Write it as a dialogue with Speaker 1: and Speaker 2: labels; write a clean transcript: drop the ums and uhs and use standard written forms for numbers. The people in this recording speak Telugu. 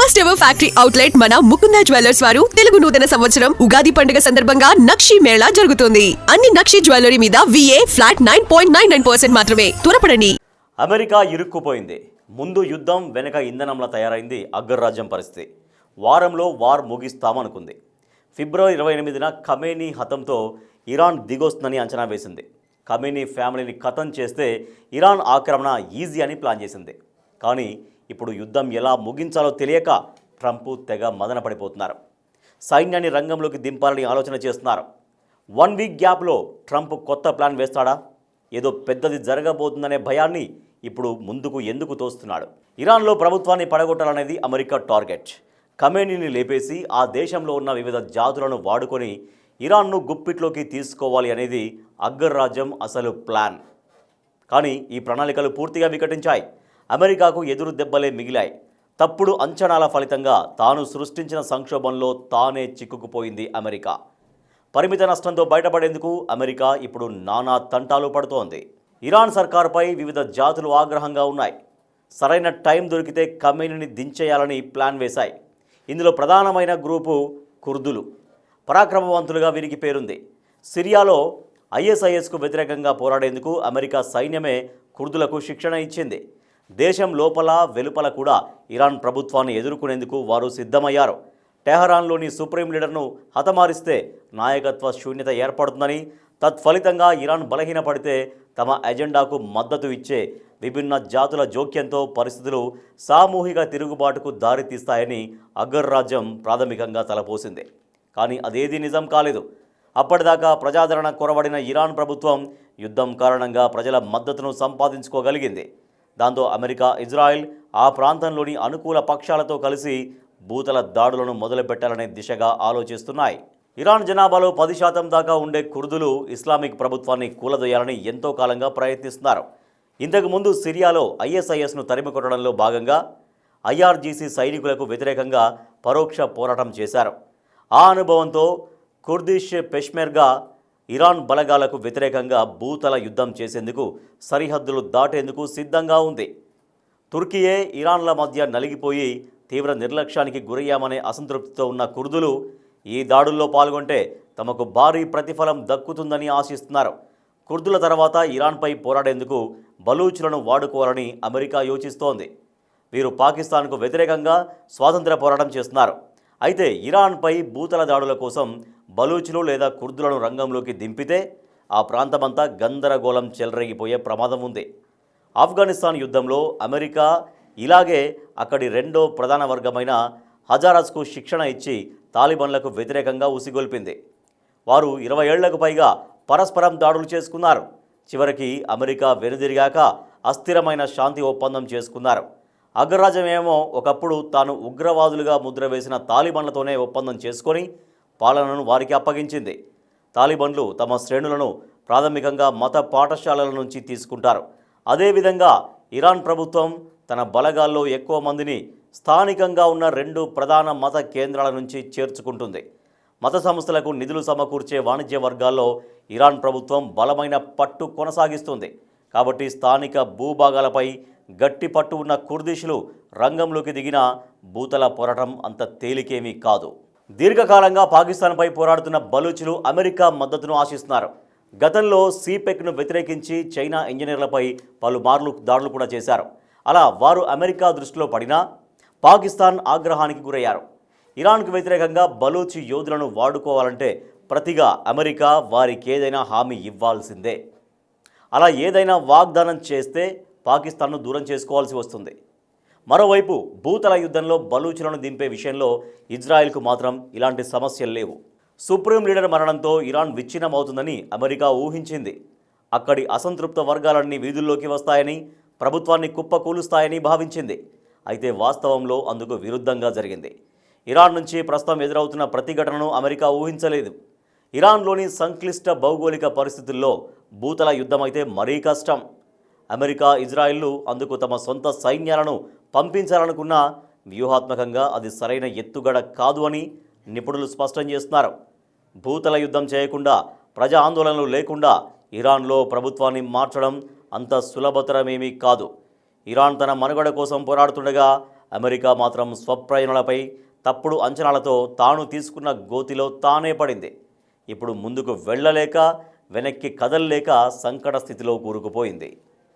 Speaker 1: ఫస్ట్ ఎవర్ ఫ్యాక్టరీ అవుట్లెట్ మన ముకుంద జ్యువెలర్స్ వారు తెలుగు నూతన సంవత్సరం ఉగాది పండుగ సందర్భంగా నక్షి మేళా జరుగుతుంది. అన్ని నక్షి జ్యువెలరీ మీద VA ఫ్లాట్ 9.99% మాత్రమే. త్వరపడండి.
Speaker 2: అమెరికా ఇరుక్కుపోయింది. ముందు యుద్ధం, వెనక ఇంధనంలా తయారైంది అగ్రరాజ్యం పరిస్థితి. వారంలో వార్ ముగిస్తామనుకుంది. ఫిబ్రవరి 28న ఖమేనీ హతంతో ఇరాన్ దిగొస్తుందని అంచనా వేసింది. ఖమేనీ ఫ్యామిలీని ఖతం చేస్తే ఇరాన్ ఆక్రమణ ఈజీ అని ప్లాన్ చేసింది. కానీ ఇప్పుడు యుద్ధం ఎలా ముగించాలో తెలియక ట్రంప్ తెగ మదన పడిపోతున్నారు. సైన్యాన్ని రంగంలోకి దింపాలని ఆలోచన చేస్తున్నారు. 1 వీక్ గ్యాప్లో ట్రంప్ కొత్త ప్లాన్ వేస్తాడా? ఏదో పెద్దది జరగబోతుందనే భయాన్ని ఇప్పుడు ముందుకు ఎందుకు తోస్తున్నాడు? ఇరాన్లో ప్రభుత్వాన్ని పడగొట్టాలనేది అమెరికా టార్గెట్. ఖమేనీని లేపేసి ఆ దేశంలో ఉన్న వివిధ జాతులను వాడుకొని ఇరాన్ను గుప్పిట్లోకి తీసుకోవాలి అనేది అగ్రరాజ్యం అసలు ప్లాన్. కానీ ఈ ప్రణాళికలు పూర్తిగా వికటించాయి. అమెరికాకు ఎదురు దెబ్బలే మిగిలాయి. తప్పుడు అంచనాల ఫలితంగా తాను సృష్టించిన సంక్షోభంలో తానే చిక్కుకుపోయింది అమెరికా. పరిమిత నష్టంతో బయటపడేందుకు అమెరికా ఇప్పుడు నానా తంటాలు పడుతోంది. ఇరాన్ సర్కారుపై వివిధ జాతులు ఆగ్రహంగా ఉన్నాయి. సరైన టైం దొరికితే ఖమేనీని దించేయాలని ప్లాన్ వేశాయి. ఇందులో ప్రధానమైన గ్రూపు కుర్దులు. పరాక్రమవంతులుగా వీరికి పేరుంది. సిరియాలో ISISకు వ్యతిరేకంగా పోరాడేందుకు అమెరికా సైన్యమే కుర్దులకు శిక్షణ ఇచ్చింది. దేశం లోపల వెలుపల కూడా ఇరాన్ ప్రభుత్వాన్ని ఎదుర్కొనేందుకు వారు సిద్ధమయ్యారు. టెహరాన్లోని సుప్రీం లీడర్ను హతమారిస్తే నాయకత్వ శూన్యత ఏర్పడుతుందని, తత్ఫలితంగా ఇరాన్ బలహీనపడితే తమ ఎజెండాకు మద్దతు ఇచ్చే విభిన్న జాతుల జోక్యంతో పరిస్థితులు సామూహిక తిరుగుబాటుకు దారితీస్తాయని అగ్రరాజ్యం ప్రాథమికంగా తలపోసింది. కానీ అదేదీ నిజం కాలేదు. అప్పటిదాకా ప్రజాదరణ కొరవడిన ఇరాన్ ప్రభుత్వం యుద్ధం కారణంగా ప్రజల మద్దతును సంపాదించుకోగలిగింది. దాంతో అమెరికా, ఇజ్రాయెల్ ఆ ప్రాంతంలోని అనుకూల పక్షాలతో కలిసి భూతల దాడులను మొదలుపెట్టాలనే దిశగా ఆలోచిస్తున్నాయి. ఇరాన్ జనాభాలో 10% దాకా ఉండే కుర్దులు ఇస్లామిక్ ప్రభుత్వాన్ని కూలదొయ్యాలని ఎంతో కాలంగా ప్రయత్నిస్తున్నారు. ఇంతకుముందు సిరియాలో ISISను తరిమికొట్టడంలో భాగంగా IRGC సైనికులకు వ్యతిరేకంగా పరోక్ష పోరాటం చేశారు. ఆ అనుభవంతో కుర్దిష్ పెష్మెర్గా ఇరాన్ బలగాలకు వ్యతిరేకంగా భూతల యుద్ధం చేసేందుకు, సరిహద్దులు దాటేందుకు సిద్ధంగా ఉంది. తుర్కీయే ఇరాన్ల మధ్య నలిగిపోయి తీవ్ర నిర్లక్ష్యానికి గురయ్యామనే అసంతృప్తితో ఉన్న కుర్దులు ఈ దాడుల్లో పాల్గొంటే తమకు భారీ ప్రతిఫలం దక్కుతుందని ఆశిస్తున్నారు. కుర్దుల తర్వాత ఇరాన్పై పోరాడేందుకు బలూచులను వాడుకోవాలని అమెరికా యోచిస్తోంది. వీరు పాకిస్తాన్కు వ్యతిరేకంగా స్వాతంత్ర పోరాటం చేస్తున్నారు. అయితే ఇరాన్పై భూతల దాడుల కోసం బలూచులు లేదా కుర్దులను రంగంలోకి దింపితే ఆ ప్రాంతమంతా గందరగోళం చెలరేగిపోయే ప్రమాదం ఉంది. ఆఫ్ఘనిస్తాన్ యుద్ధంలో అమెరికా ఇలాగే అక్కడి రెండో ప్రధాన వర్గమైన హజారస్కు శిక్షణ ఇచ్చి తాలిబాన్లకు వ్యతిరేకంగా ఉసిగొల్పింది. వారు 20 ఏళ్లకు పైగా పరస్పరం దాడులు చేసుకున్నారు. చివరికి అమెరికా వెనుదిరిగాక అస్థిరమైన శాంతి ఒప్పందం చేసుకున్నారు. అగ్రరాజ్యమేమో ఒకప్పుడు తాను ఉగ్రవాదులుగా ముద్ర వేసిన తాలిబాన్లతోనే ఒప్పందం చేసుకొని పాలనను వారికి అప్పగించింది. తాలిబాన్లు తమ శ్రేణులను ప్రాథమికంగా మత పాఠశాలల నుంచి తీసుకుంటారు. అదేవిధంగా ఇరాన్ ప్రభుత్వం తన బలగాల్లో ఎక్కువ మందిని స్థానికంగా ఉన్న 2 ప్రధాన మత కేంద్రాల నుంచి చేర్చుకుంటుంది. మత సంస్థలకు నిధులు సమకూర్చే వాణిజ్య వర్గాల్లో ఇరాన్ ప్రభుత్వం బలమైన పట్టు కొనసాగిస్తుంది. కాబట్టి స్థానిక భూభాగాలపై గట్టి పట్టు ఉన్న కుర్దిషులు రంగంలోకి దిగిన భూతల పోరాటం అంత తేలికేమీ కాదు. దీర్ఘకాలంగా పాకిస్తాన్పై పోరాడుతున్న బలూచులు అమెరికా మద్దతును ఆశిస్తున్నారు. గతంలో సిపెక్ను వ్యతిరేకించి చైనా ఇంజనీర్లపై పలుమార్లు దాడులు కూడా చేశారు. అలా వారు అమెరికా దృష్టిలో పడినా పాకిస్తాన్ ఆగ్రహానికి గురయ్యారు. ఇరాన్కు వ్యతిరేకంగా బలూచి యోధులను వాడుకోవాలంటే ప్రతిగా అమెరికా వారికేదైనా హామీ ఇవ్వాల్సిందే. అలా ఏదైనా వాగ్దానం చేస్తే పాకిస్తాన్ను దూరం చేసుకోవాల్సి వస్తుంది. మరోవైపు భూతల యుద్ధంలో బలూచులను దింపే విషయంలో ఇజ్రాయెల్కు మాత్రం ఇలాంటి సమస్యలు లేవు. సుప్రీం లీడర్ మరణంతో ఇరాన్ విచ్ఛిన్నమవుతుందని అమెరికా ఊహించింది. అక్కడి అసంతృప్త వర్గాలన్నీ వీధుల్లోకి వస్తాయని, ప్రభుత్వాన్ని కుప్పకూలుస్తాయని భావించింది. అయితే వాస్తవంలో అందుకు విరుద్ధంగా జరిగింది. ఇరాన్ నుంచి ప్రస్తుతం ఎదురవుతున్న ప్రతిఘటనను అమెరికా ఊహించలేదు. ఇరాన్లోని సంక్లిష్ట భౌగోళిక పరిస్థితుల్లో భూతల యుద్ధమైతే మరీ కష్టం. అమెరికా, ఇజ్రాయెల్లు అందుకు తమ సొంత సైన్యాలను పంపించాలనుకున్నా వ్యూహాత్మకంగా అది సరైన ఎత్తుగడ కాదు అని నిపుణులు స్పష్టం చేస్తున్నారు. భూతల యుద్ధం చేయకుండా, ప్రజా ఆందోళనలు లేకుండా ఇరాన్లో ప్రభుత్వాన్ని మార్చడం అంత సులభతరమేమీ కాదు. ఇరాన్ తన మనుగడ కోసం పోరాడుతుండగా అమెరికా మాత్రం స్వప్రయోజనాలపై తప్పుడు అంచనాలతో తాను తీసుకున్న గోతిలో తానే పడింది. ఇప్పుడు ముందుకు వెళ్ళలేక వెనక్కి కదలలేక సంకట స్థితిలో కూరుకుపోయింది.